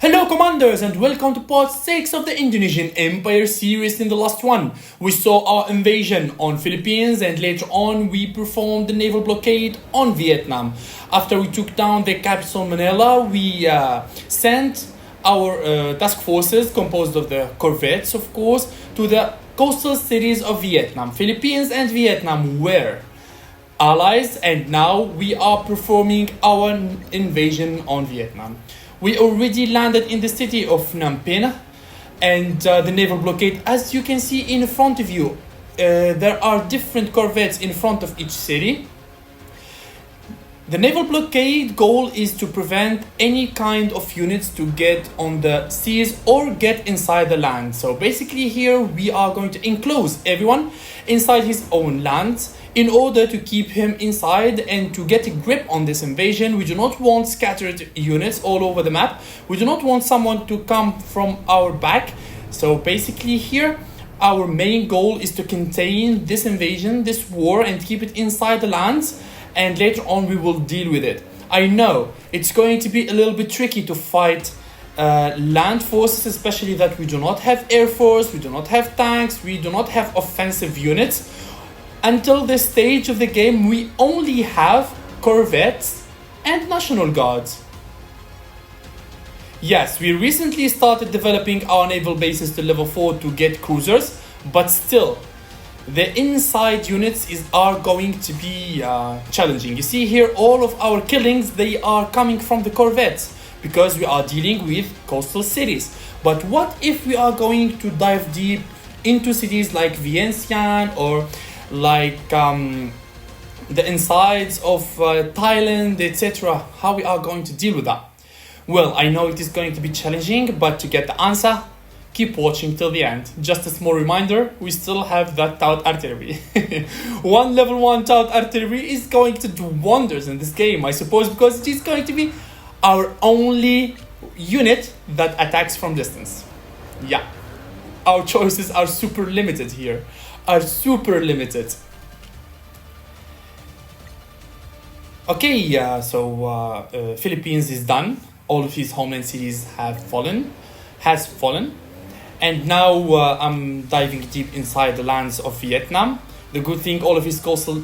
Hello commanders and welcome to part 6 of the Indonesian Empire series. In the last one, we saw our invasion on Philippines and later on we performed the naval blockade on Vietnam. After we took down the capital Manila, we sent our task forces, composed of the corvettes of course, to the coastal cities of Vietnam. Philippines and Vietnam were allies and now we are performing our invasion on Vietnam. We already landed in the city of Phnom Penh and the naval blockade, as you can see in front of you, there are different corvettes in front of each city. The naval blockade goal is to prevent any kind of units to get on the seas or get inside the land. So basically here we are going to enclose everyone inside his own land in order to keep him inside and to get a grip on this invasion. We do not want scattered units all over the map. We do not want someone to come from our back. So basically here our main goal is to contain this invasion, this war, and keep it inside the lands, and later on we will deal with it. I know it's going to be a little bit tricky to fight land forces, especially that we do not have air force, we do not have tanks, we do not have offensive units. Until this stage of the game, we only have corvettes and National Guards. Yes, we recently started developing our naval bases to level 4 to get cruisers, but still, the inside units are going to be challenging. You see here, all of our killings, they are coming from the corvettes because we are dealing with coastal cities. But what if we are going to dive deep into cities like Vientiane or like the insides of Thailand, etc. How we are going to deal with that? Well, I know it is going to be challenging, but to get the answer, keep watching till the end. Just a small reminder, we still have that Taut artillery. One level 1 Taut artillery is going to do wonders in this game, I suppose, because it is going to be our only unit that attacks from distance. Yeah, our choices are super limited here. Okay, so Philippines is done. All of his homeland cities has fallen, and now I'm diving deep inside the lands of Vietnam. The good thing, all of his coastal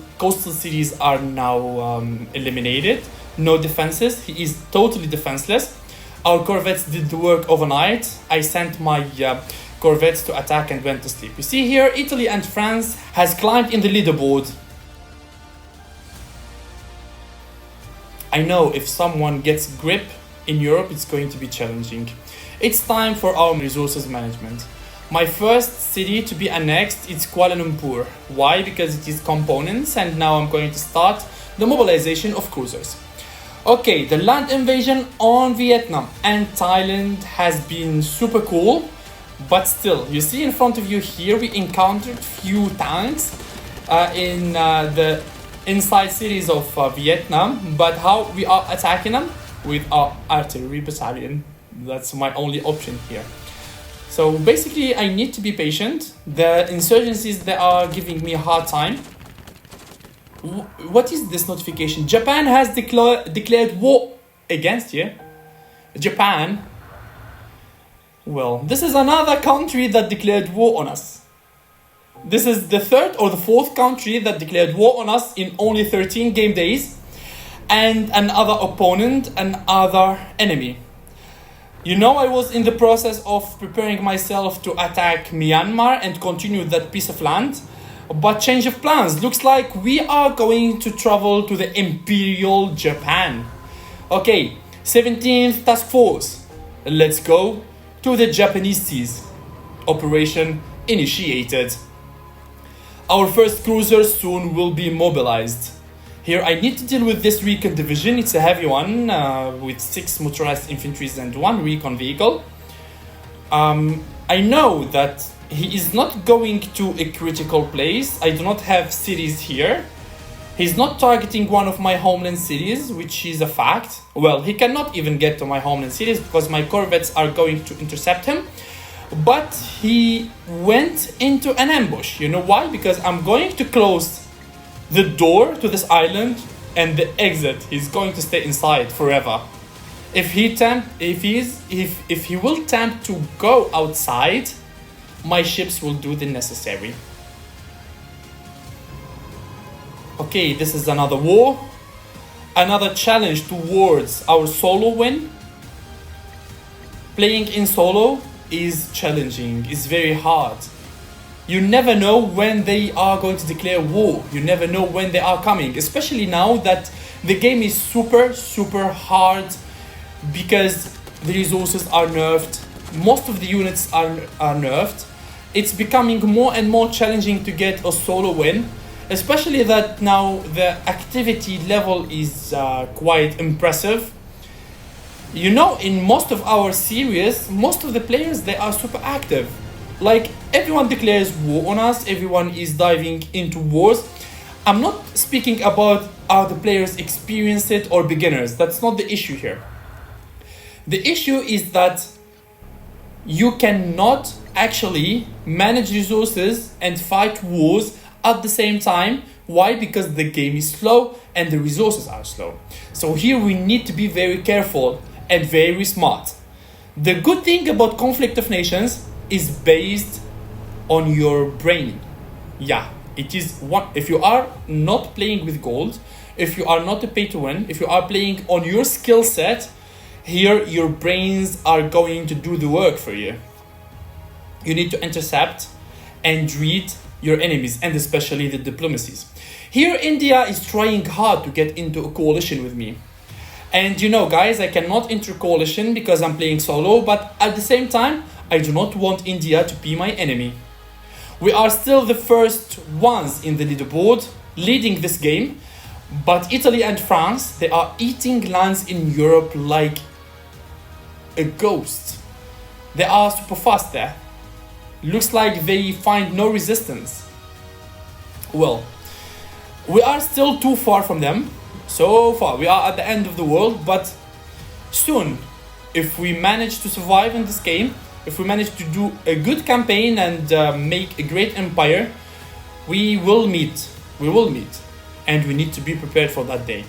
cities are now eliminated. No defenses. He is totally defenseless. Our corvettes did the work overnight. I sent my corvettes to attack and went to sleep. You see here, Italy and France has climbed in the leaderboard. I know if someone gets grip in Europe, it's going to be challenging. It's time for our resources management. My first city to be annexed is Kuala Lumpur. Why? Because it is components, and now I'm going to start the mobilization of cruisers. Okay, the land invasion on Vietnam and Thailand has been super cool. But still, you see in front of you here, we encountered few tanks in the inside cities of Vietnam. But how we are attacking them? With our artillery battalion. That's my only option here. So basically, I need to be patient. The insurgencies, they are giving me a hard time. What is this notification? Japan has declared war against you. Japan. Well, this is another country that declared war on us. This is the third or the fourth country that declared war on us in only 13 game days. And another opponent, another enemy. You know, I was in the process of preparing myself to attack Myanmar and continue that piece of land. But change of plans. Looks like we are going to travel to the Imperial Japan. Okay, 17th Task Force. Let's go to the Japanese seas. Operation initiated. Our first cruiser soon will be mobilized. Here I need to deal with this recon division. It's a heavy one with 6 motorized infantry and 1 recon vehicle. I know that he is not going to a critical place. I do not have cities here. He's not targeting one of my homeland cities, which is a fact. Well, he cannot even get to my homeland cities because my corvettes are going to intercept him. But he went into an ambush. You know why? Because I'm going to close the door to this island and the exit. He's going to stay inside forever. If he will attempt to go outside, my ships will do the necessary. Okay, this is another war. Another challenge towards our solo win. Playing in solo is challenging, is very hard. You never know when they are going to declare war. You never know when they are coming, especially now that the game is super hard because the resources are nerfed. Most of the units are nerfed. It's becoming more and more challenging to get a solo win, especially that now the activity level is quite impressive. You know, in most of our series, most of the players, they are super active. Like, everyone declares war on us, everyone is diving into wars. I'm not speaking about are the players experienced it or beginners. That's not the issue here. The issue is that you cannot actually manage resources and fight wars at the same time. Why? Because the game is slow and the resources are slow. So here we need to be very careful and very smart. The good thing about Conflict of Nations is based on your brain. Yeah, it is one. If you are not playing with gold, if you are not a pay to win, if you are playing on your skill set, here your brains are going to do the work for you. You need to intercept and read your enemies, and especially the diplomacies. Here India is trying hard to get into a coalition with me. And you know, guys, I cannot enter coalition because I'm playing solo, but at the same time, I do not want India to be my enemy. We are still the first ones in the leaderboard leading this game, but Italy and France, they are eating lands in Europe like a ghost. They are super fast there. Looks like they find no resistance. Well, we are still too far from them. So far, we are at the end of the world, but soon, if we manage to survive in this game, if we manage to do a good campaign and make a great empire, we will meet. We will meet. And we need to be prepared for that day.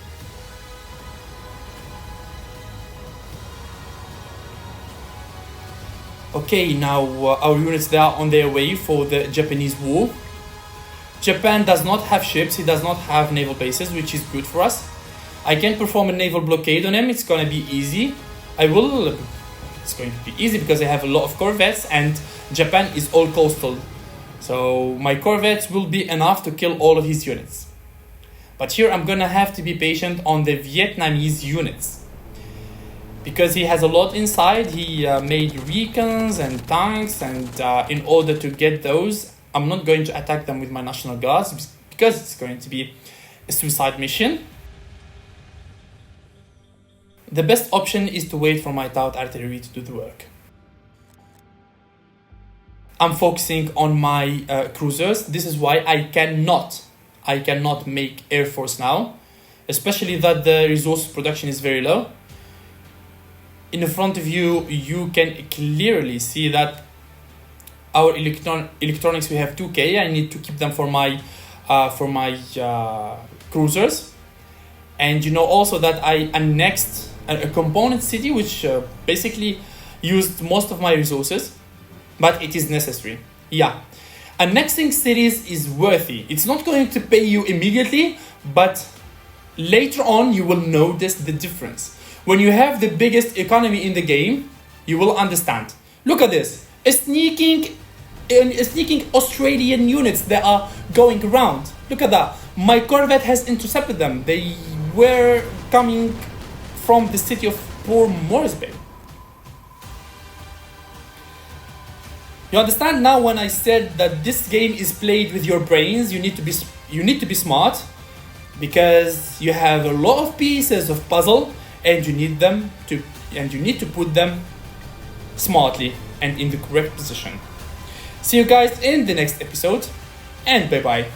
Okay, now our units, they are on their way for the Japanese war. Japan does not have ships, he does not have naval bases, which is good for us. I can perform a naval blockade on him, it's gonna be easy. It's going to be easy because I have a lot of corvettes and Japan is all coastal. So my corvettes will be enough to kill all of his units. But here I'm gonna have to be patient on the Vietnamese units. Because he has a lot inside, he made recons and tanks, and in order to get those, I'm not going to attack them with my National Guards because it's going to be a suicide mission. The best option is to wait for my Taut artillery to do the work. I'm focusing on my cruisers. This is why I cannot make Air Force now, especially that the resource production is very low. In the front of you, you can clearly see that our electronics, we have 2k. I need to keep them for my cruisers. And you know also that I annexed a component city which basically used most of my resources, but it is necessary. Yeah, annexing cities is worthy. It's not going to pay you immediately, but later on you will notice the difference. When you have the biggest economy in the game, you will understand. Look at this. Sneaking Australian units that are going around. Look at that. My corvette has intercepted them. They were coming from the city of Port Moresby. You understand now when I said that this game is played with your brains? You need to be smart because you have a lot of pieces of puzzle. And you need to put them smartly and in the correct position. See you guys in the next episode, and bye bye.